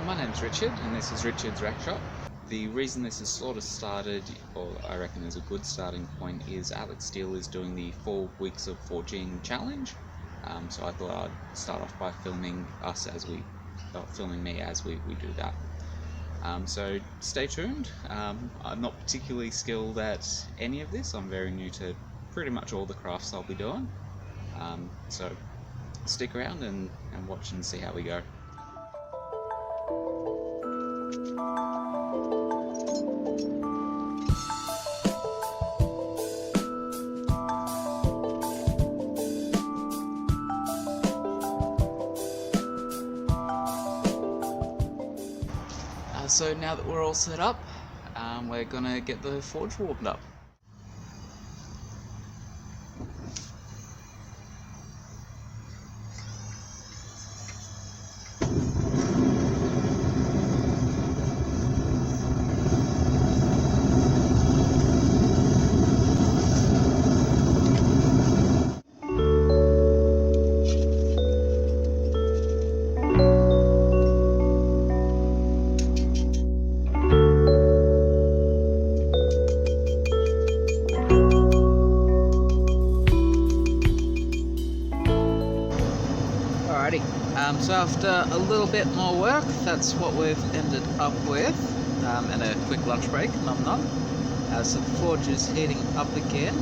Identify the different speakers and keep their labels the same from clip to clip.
Speaker 1: my name's Richard, and this is Richard's Wreckshop. The reason this has sort of started, or I reckon is a good starting point, is Alex Steele is doing the 4 weeks of forging challenge. So I thought I'd start off by filming me as we do that. So stay tuned. I'm not particularly skilled at any of this. I'm very new to pretty much all the crafts I'll be doing. So stick around and watch and see how we go. So now that we're all set up, we're gonna get the forge warmed up. So after a little bit more work, that's what we've ended up with, and a quick lunch break, nom. So the forge is heating up again,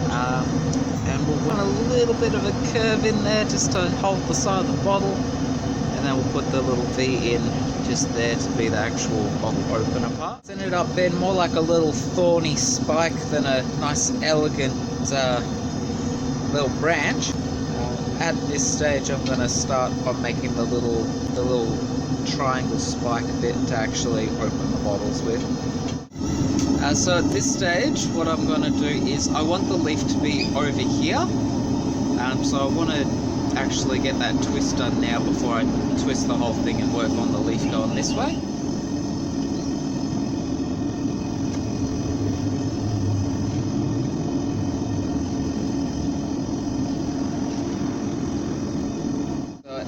Speaker 1: and we'll run a little bit of a curve in there just to hold the side of the bottle, and then we'll put the little V in just there to be the actual bottle opener part. It's ended up being more like a little thorny spike than a nice elegant little branch. At this stage I'm going to start on making the little triangle spike bit to actually open the bottles with. So at this stage what I'm going to do is I want the leaf to be over here, so I want to actually get that twist done now before I twist the whole thing and work on the leaf going this way.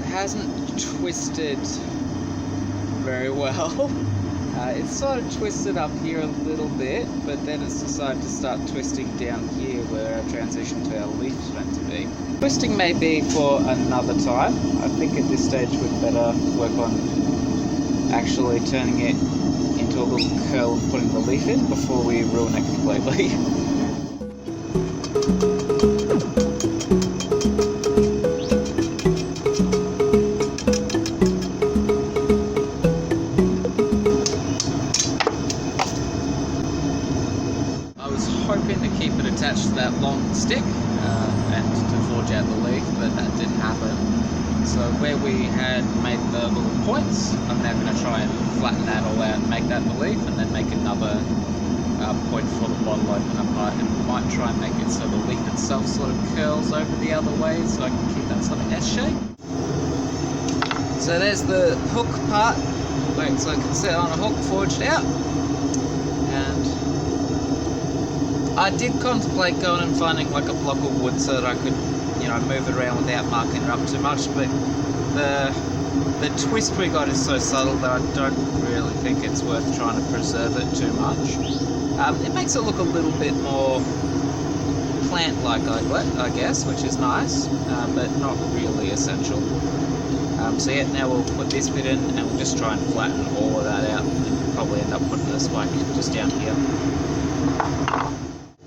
Speaker 1: Hasn't twisted very well. It's sort of twisted up here a little bit, but then it's decided to start twisting down here where our transition to our leaf's meant to be. Twisting may be for another time. I think at this stage we'd better work on actually turning it into a little curl and putting the leaf in before we ruin it completely. Hoping to keep it attached to that long stick and to forge out the leaf, but that didn't happen. So where we had made the little points, I'm now going to try and flatten that all out and make that the leaf, and then make another point for the bottle opener part, and might try and make it so the leaf itself sort of curls over the other way so I can keep that sort of S shape. So there's the hook part, so I can sit on a hook forged out. And I did contemplate going and finding like a block of wood so that I could, move it around without marking it up too much, but the twist we got is so subtle that I don't really think it's worth trying to preserve it too much. It makes it look a little bit more plant-like, I guess, which is nice, but not really essential. So yeah, now we'll put this bit in and we'll just try and flatten all of that out, and probably end up putting the spike just down here.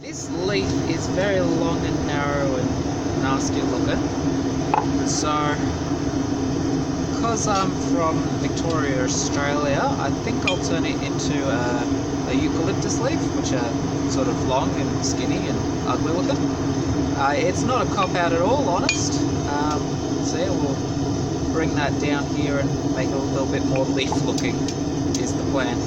Speaker 1: This leaf is very long and narrow and nasty looking, so because I'm from Victoria, Australia, I think I'll turn it into a eucalyptus leaf, which are sort of long and skinny and ugly looking. It's not a cop-out at all, honest, so yeah, we'll bring that down here and make it a little bit more leaf looking is the plan.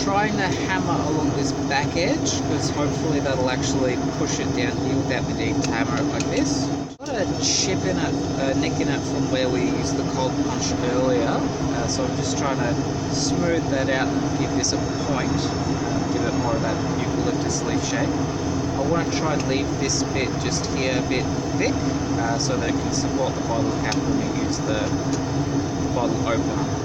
Speaker 1: Trying to hammer along this back edge, because hopefully that'll actually push it down here without me needing to hammer it like this. Got a chipping it, nicking it from where we used the cold punch earlier. So I'm just trying to smooth that out and give this a point, give it more of that eucalyptus leaf shape. I won't try and leave this bit just here a bit thick, so that it can support the bottle cap when we use the bottle opener.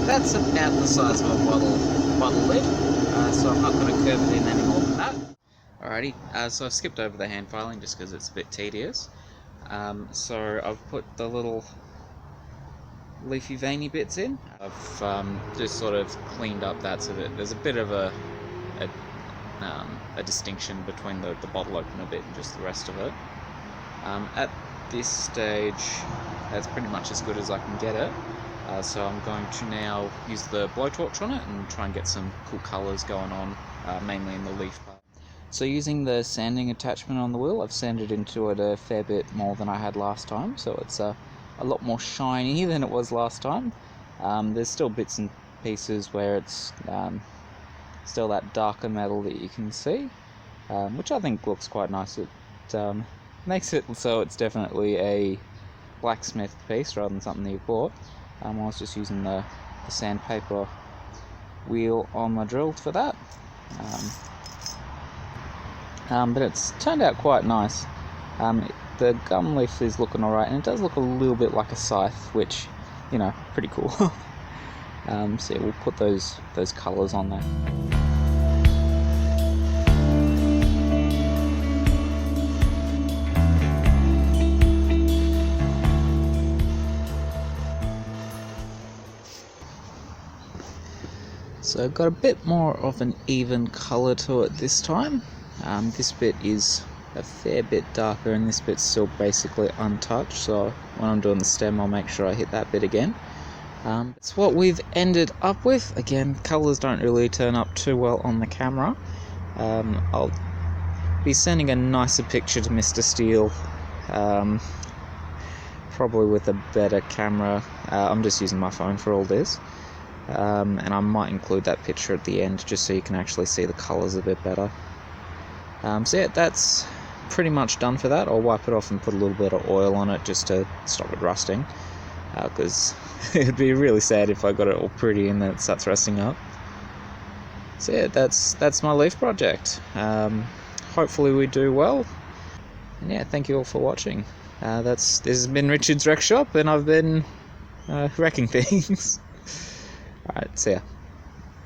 Speaker 1: That's about the size of a bottle lid, so I'm not going to curve it in any more than that. Alrighty, so I've skipped over the hand filing just because it's a bit tedious. So I've put the little leafy veiny bits in. I've just sort of cleaned up that so that there's a bit of a distinction between the bottle opener bit and just the rest of it. At this stage, that's pretty much as good as I can get it. So I'm going to now use the blowtorch on it and try and get some cool colours going on, mainly in the leaf part. So using the sanding attachment on the wheel, I've sanded into it a fair bit more than I had last time, so it's a lot more shiny than it was last time. There's still bits and pieces where it's still that darker metal that you can see, which I think looks quite nice. It makes it so it's definitely a blacksmith piece rather than something that you bought. I was just using the sandpaper wheel on my drill for that. But it's turned out quite nice. The gum leaf is looking alright, and it does look a little bit like a scythe, which, you know, pretty cool. So yeah, we'll put those colours on there. So I've got a bit more of an even colour to it this time. This bit is a fair bit darker and this bit's still basically untouched, so when I'm doing the stem I'll make sure I hit that bit again. It's what we've ended up with. Again, colours don't really turn up too well on the camera. I'll be sending a nicer picture to Mr. Steele, probably with a better camera. I'm just using my phone for all this. And I might include that picture at the end just so you can actually see the colours a bit better. So yeah, that's pretty much done for that. I'll wipe it off and put a little bit of oil on it just to stop it rusting, because it'd be really sad if I got it all pretty and then it starts rusting up. So yeah, that's my leaf project. Hopefully we do well, and yeah, thank you all for watching. This has been Richard's Wreckshop, and I've been wrecking things. Alright, see ya.